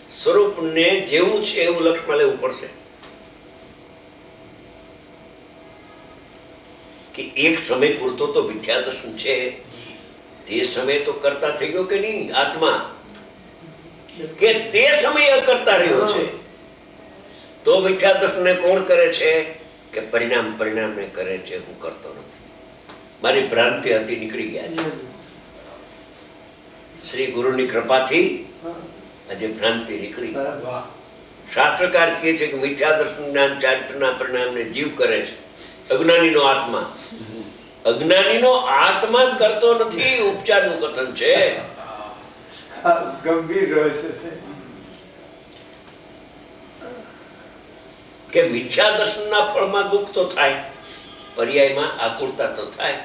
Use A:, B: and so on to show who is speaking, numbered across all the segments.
A: સ્વરૂપને જેવું છે એવું લક્ષમાં લેવું પડશે કે એક સમય પૂરતો તો મિથ્યા દર્શન છે, તે સમય તો કરતા થઈ ગયો કે નહીં આત્મા, કે તે સમય કરતા રહ્યો છે. તો મિથ્યા દર્શનને કોણ કરે છે? કે પરિણામને કરે છે. હું કરતો નથી, મારી ભ્રાંતિ હતી નીકળી ગયા છે. શ્રી ગુરુની કૃપાથી આજે ભ્રાંતિ નીકળી. શાસ્ત્રકાર કહે છે કે મિથ્યા દર્શન જ્ઞાન ચારિત્રના પરિણામને જીવ કરે છે. અજ્ઞાનીનો આત્મા, અજ્ઞાનીનો આત્મા જ કરતો નથી. ઉપચારનું કથન છે.
B: ગંભીર રહસ્ય છે
A: કે મિથ્યા દર્શનના ફળમાં દુઃખ તો થાય, પર્યાયમાં આકુરતા તો થાય.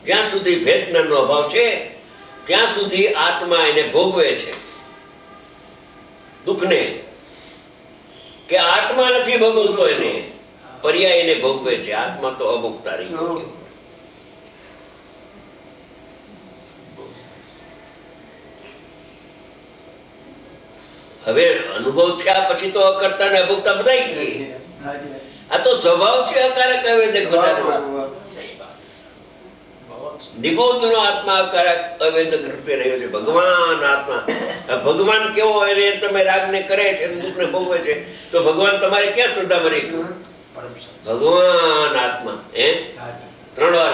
A: જ્યાં સુધી ભેદ જ્ઞાનનો અભાવ છે ત્યાં સુધી આત્મા એને ભોગવે છે દુઃખને, કે આત્મા નથી ભોગવતો, એને પર્યાય એને ભોગવે છે. આત્મા તો અભોગતા રહી ગયો. હવે અનુભવ થયા પછી તો અકર્તા ને અભોગતા બધાય ગઈ. આ તો સ્વભાવ છે અકારક અવેદક બધાનો. નિબોધનો આત્મા અકારક અવેદક રૂપે રહ્યો છે. ભગવાન આત્મા, ભગવાન કેવો હોય તમે રાગને કરે છે, દુઃખને ભોગવે છે, તો ભગવાન તમારે ક્યાં શ્રદ્ધા મરી? ભગવાન આત્મા 3 વાર